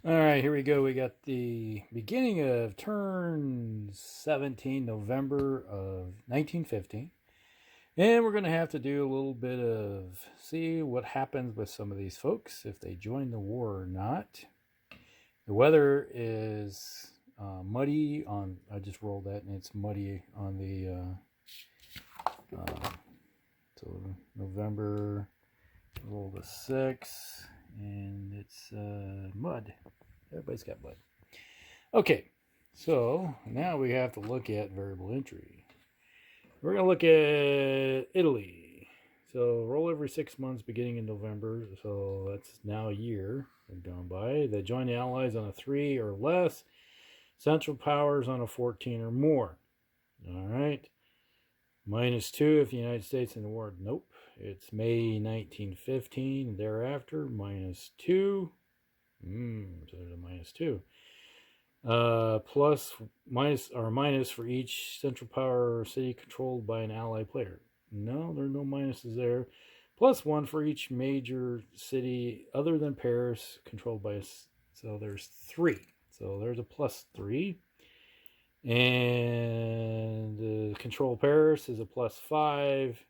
All right, here we go. We got the beginning of turn 17, November of 1915. And we're going to have to do a little bit of see what happens with some of these folks, if they join the war or not. The weather is muddy on, I just rolled that and it's muddy on the, so November, roll the 6, and it's mud. Everybody's got mud. Okay, so now we have to look at variable entry. We're going to look at Italy. So roll every 6 months beginning in November. So that's now a year gone by. They join the Allies on a 3 or less. Central Powers on a 14 or more. All right. -2 if the United States in the war. Nope. It's May 1915. Thereafter, -2. So there's a -2. Plus, minus, or minus for each central power city controlled by an ally player. No, there are no minuses there. +1 for each major city other than Paris controlled by us. So there's 3. So there's a +3. And control Paris is a +5.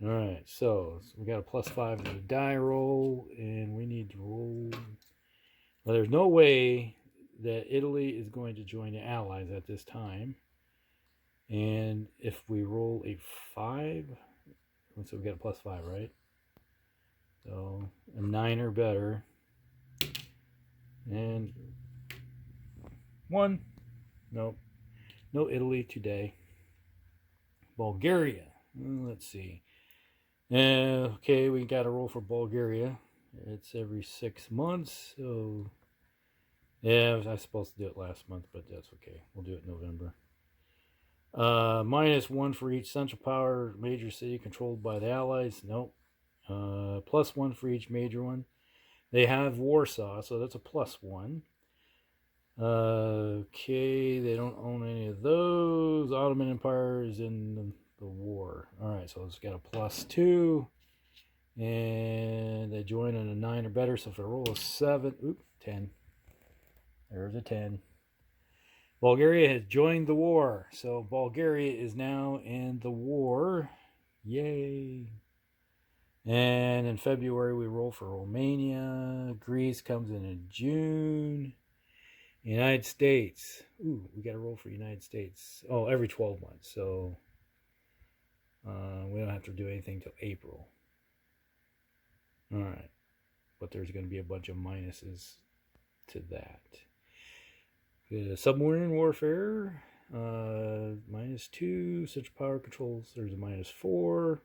All right, so we got a +5 to the die roll, and we need to roll. Well, there's no way that Italy is going to join the Allies at this time. And if we roll a 5, so we got a +5, right? So a 9 or better. And 1. Nope. No Italy today. Bulgaria. Let's see. Okay, we got a roll for Bulgaria. It's every 6 months. So, yeah, I was supposed to do it last month, but that's okay. We'll do it in November. -1 for each central power major city controlled by the Allies. Nope. +1 for each major one. They have Warsaw, so that's a +1. Okay, they don't own any of those. Ottoman Empire is in the war. All right, so it's got a +2. And they join on a 9 or better. So if I roll a 7, 10. There's a 10. Bulgaria has joined the war. So Bulgaria is now in the war. Yay. And in February, we roll for Romania. Greece comes in June. United States. We got to roll for United States. Oh, every 12 months. So we don't have to do anything till April. All right. But there's going to be a bunch of minuses to that. The submarine warfare, -2. Such power controls, there's a -4.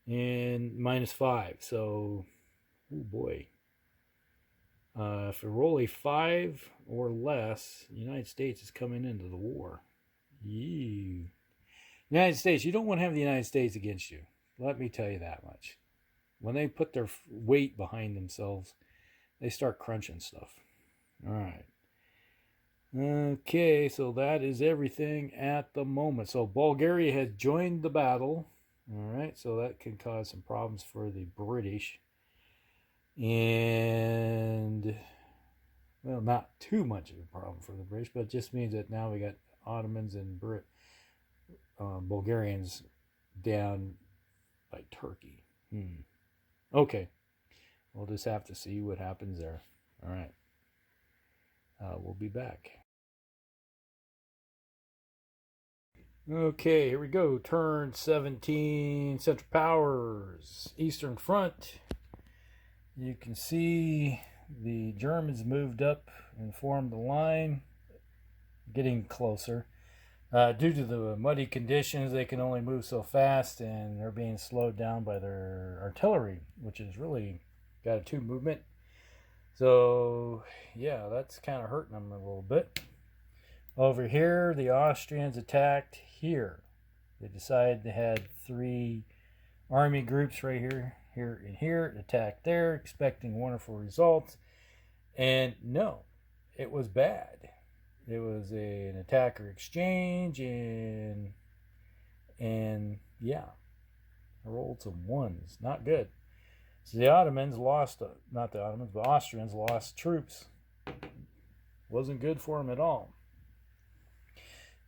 And -5. So, oh boy. If we roll a 5 or less, the United States is coming into the war. Yee. United States, you don't want to have the United States against you. Let me tell you that much. When they put their weight behind themselves, they start crunching stuff. All right. Okay, so that is everything at the moment. So Bulgaria has joined the battle. All right, so that can cause some problems for the British. And, well, not too much of a problem for the British, but it just means that now we got Ottomans and Bulgarians down by Turkey. Okay, we'll just have to see what happens there. All right. We'll be back. Okay, here we go. Turn 17, Central Powers, Eastern Front. You can see the Germans moved up and formed the line, getting closer. Due to the muddy conditions, they can only move so fast, and they're being slowed down by their artillery, which is really got a 2 movement. So, yeah, that's kind of hurting them a little bit. Over here, the Austrians attacked here. They decided they had 3 army groups right here, here, and here. Attacked there, expecting wonderful results. And no, it was bad. It was an attacker exchange, and yeah, I rolled some 1s. Not good. So the Ottomans lost, not the Ottomans, but Austrians lost troops. Wasn't good for them at all.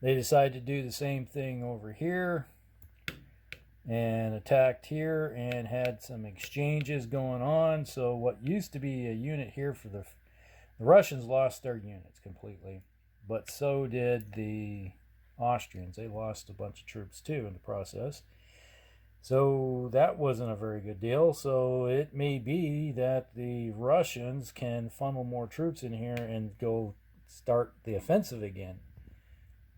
They decided to do the same thing over here and attacked here and had some exchanges going on. So what used to be a unit here for the Russians lost their units completely, but so did the Austrians. They lost a bunch of troops too in the process. So that wasn't a very good deal. So it may be that the Russians can funnel more troops in here and go start the offensive again.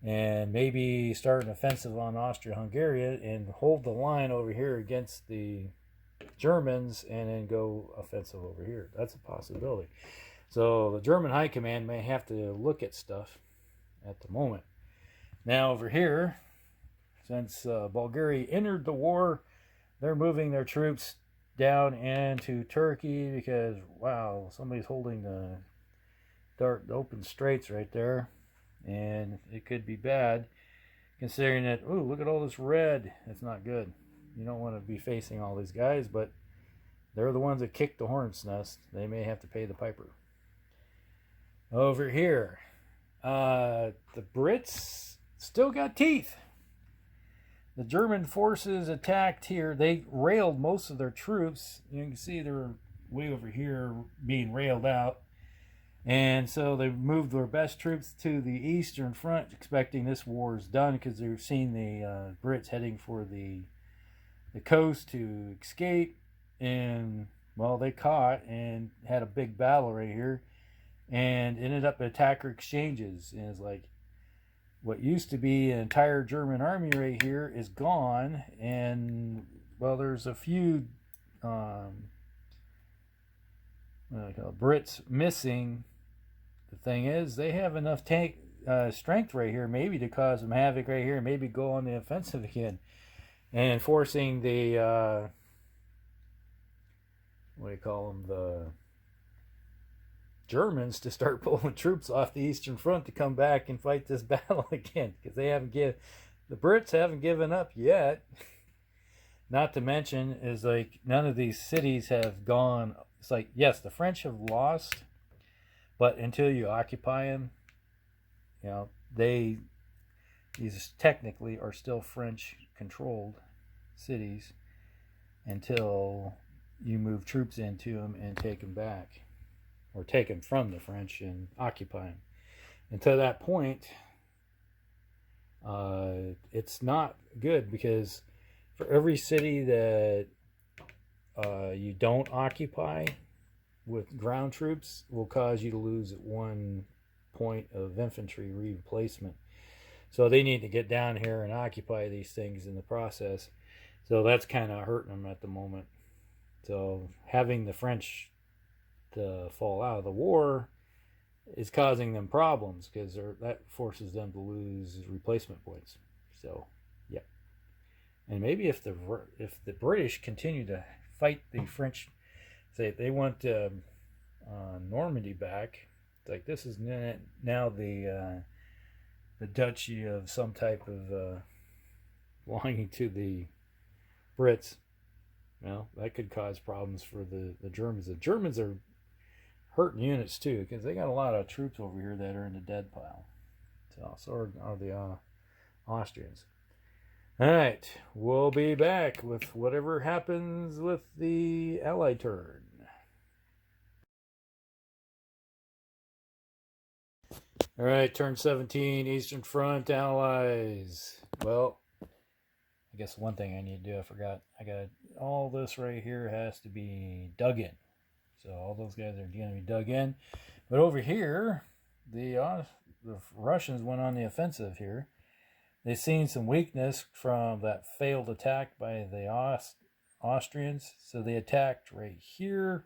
And maybe start an offensive on Austria-Hungary and hold the line over here against the Germans and then go offensive over here. That's a possibility. So the German High Command may have to look at stuff at the moment. Now over here, since Bulgaria entered the war, they're moving their troops down into Turkey because, wow, somebody's holding the open straits right there. And it could be bad, considering that, ooh, look at all this red. It's not good. You don't want to be facing all these guys, but they're the ones that kicked the hornet's nest. They may have to pay the piper. Over here, the Brits still got teeth. The German forces attacked here. They railed most of their troops. You can see they're way over here being railed out. And so they moved their best troops to the Eastern Front, expecting this war is done because they've seen the Brits heading for the coast to escape. And, well, they caught and had a big battle right here and ended up attacker exchanges. And it's like what used to be an entire German army right here is gone. And, well, there's a few Brits missing. The thing is, they have enough strength right here, maybe to cause some havoc right here, and maybe go on the offensive again, and forcing the the Germans to start pulling troops off the Eastern Front to come back and fight this battle again, because the Brits haven't given up yet. Not to mention is like none of these cities have gone. It's like, yes, the French have lost. But until you occupy them, you know, these technically are still French-controlled cities until you move troops into them and take them back, or take them from the French and occupy them. Until that point, it's not good, because for every city that you don't occupy with ground troops will cause you to lose 1 point of infantry replacement. So they need to get down here and occupy these things in the process. So that's kind of hurting them at the moment. So having the French to fall out of the war is causing them problems, because that forces them to lose replacement points. So, yeah. And maybe if the British continue to fight the French, say they want Normandy back, it's like this is now the duchy of some type of belonging to the Brits. Well, that could cause problems for the Germans. The Germans are hurting units too, because they got a lot of troops over here that are in the dead pile. So are the Austrians. All right, we'll be back with whatever happens with the Allied turn. All right, turn 17, Eastern Front, Allies. Well, I guess one thing I need to do, I forgot. I got all this right here has to be dug in. So all those guys are going to be dug in. But over here, the Russians went on the offensive here. They've seen some weakness from that failed attack by the Austrians. So they attacked right here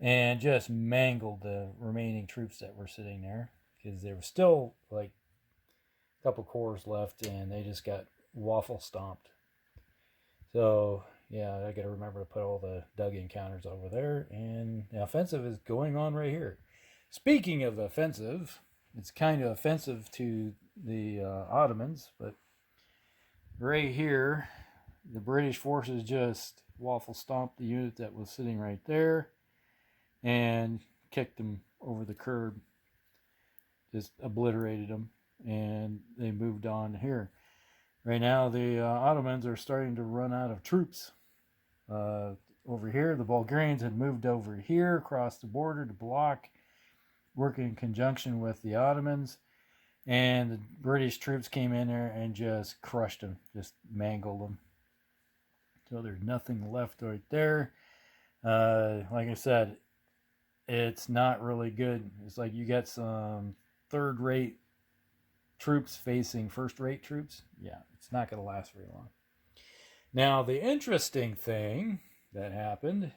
and just mangled the remaining troops that were sitting there, because there was still like a couple corps left, and they just got waffle stomped. So yeah, I got to remember to put all the dug-in counters over there, and the offensive is going on right here. Speaking of offensive, it's kind of offensive to the Ottomans, but right here, the British forces just waffle stomped the unit that was sitting right there and kicked them over the curb, just obliterated them, and they moved on here. Right now, the Ottomans are starting to run out of troops. Over here, the Bulgarians had moved over here across the border to block, working in conjunction with the Ottomans, and the British troops came in there and just crushed them, just mangled them. So there's nothing left right there. Like I said, it's not really good. It's like you got some third-rate troops facing first-rate troops. Yeah, it's not going to last very long. Now, the interesting thing that happened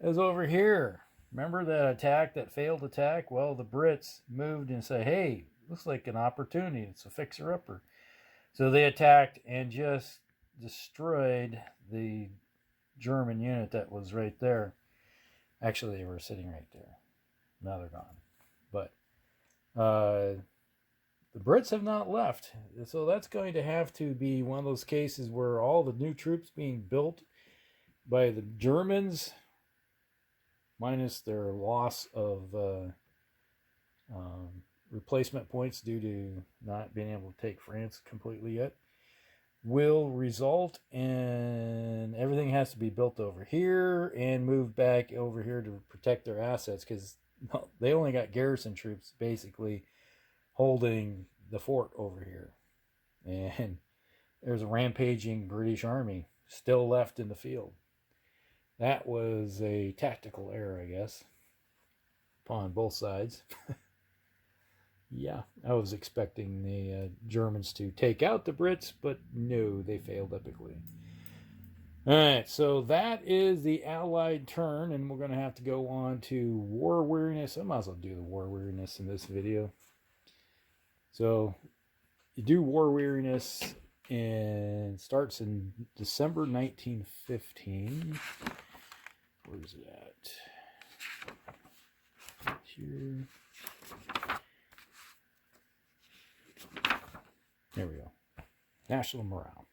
is over here. Remember that attack, that failed attack? Well, the Brits moved and said, hey, looks like an opportunity. It's a fixer-upper. So they attacked and just destroyed the German unit that was right there. Actually, they were sitting right there. Now they're gone. But the Brits have not left. So that's going to have to be one of those cases where all the new troops being built by the Germans, minus their loss of replacement points due to not being able to take France completely yet, will result in everything has to be built over here and moved back over here to protect their assets, because they only got garrison troops basically holding the fort over here. And there's a rampaging British army still left in the field. That was a tactical error, I guess, upon both sides. Yeah, I was expecting the Germans to take out the Brits, but no, they failed epically. All right, so that is the Allied turn, and we're going to have to go on to war weariness. I might as well do the war weariness in this video. So you do war weariness, and starts in December 1915. Where's it at? Here. There we go. National morale.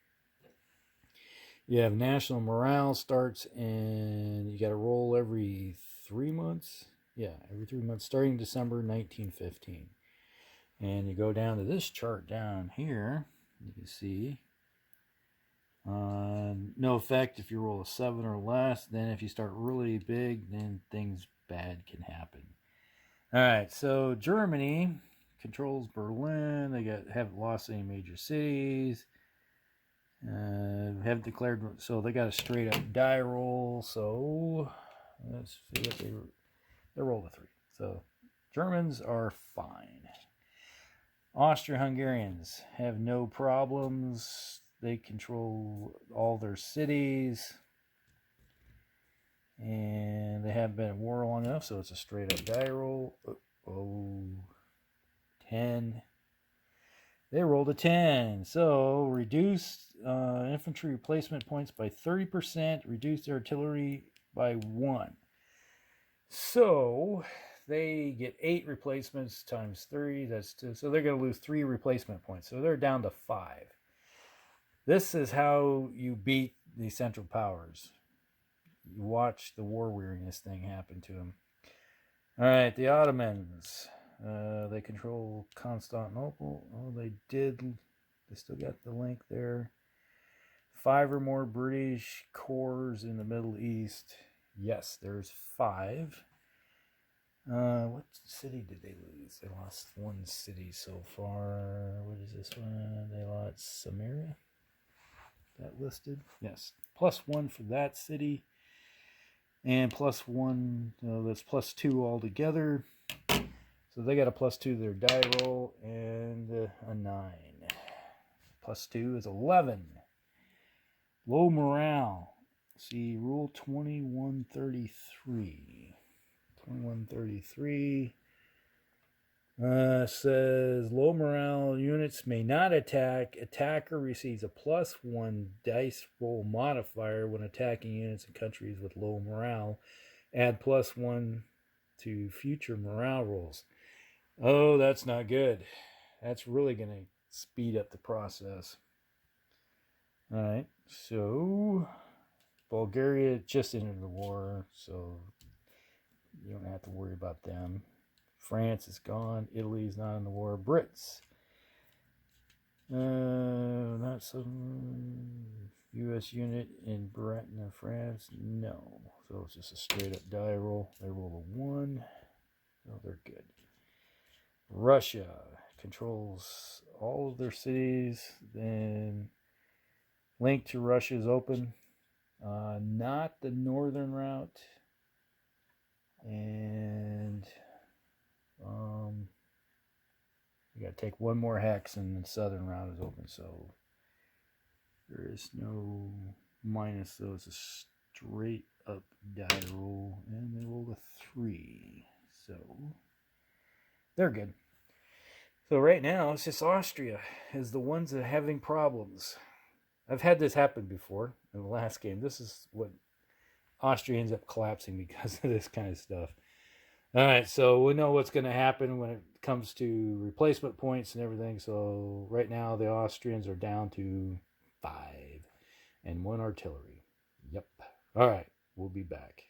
You have national morale starts, and you got to roll every 3 months. Yeah, every 3 months, starting December 1915. And you go down to this chart down here. You can see no effect if you roll a 7 or less. Then if you start really big, then things bad can happen. All right, so Germany controls Berlin. They haven't lost any major cities. Have declared, so they got a straight up die roll. So let's see what they rolled a 3. So Germans are fine. Austro-Hungarians have no problems. They control all their cities. And they haven't been at war long enough, so it's a straight up die roll. 10. They rolled a 10. So reduce infantry replacement points by 30%. Reduce their artillery by 1. So they get 8 replacements times 3. That's 2. So they're going to lose 3 replacement points. So they're down to 5. This is how you beat the Central Powers. You watch the war weariness thing happen to them. All right, the Ottomans. They control Constantinople. Oh, they did. They still got the link there. 5 or more British corps in the Middle East. Yes, there's 5. What city did they lose? They lost 1 city so far. What is this one? They lost Samaria. That listed? Yes. +1 for that city. And +1, that's +2 altogether. So they got a +2 to their die roll and a 9. +2 is 11. Low morale. See, rule 2133. 2133 says low morale units may not attack. Attacker receives a +1 dice roll modifier when attacking units in countries with low morale. Add +1 to future morale rolls. Oh, that's not good. That's really going to speed up the process. All right, so Bulgaria just entered the war, so you don't have to worry about them. France is gone. Italy's not in the war. Brits. Not some U.S. unit in Britain, France. No. So it's just a straight up die roll. They roll a 1. So they're good. Russia controls all of their cities. Then link to Russia is open. Not the northern route. And you got to take one more hex, and the southern route is open. So there is no minus, so it's a straight up die roll, and they rolled a 3. So they're good. So right now it's just Austria is the ones that are having problems. I've had this happen before in the last game. This is what Austria ends up collapsing because of this kind of stuff. All right, so we know what's going to happen when it comes to replacement points and everything. So right now the Austrians are down to 5 and 1 artillery. Yep. All right, we'll be back.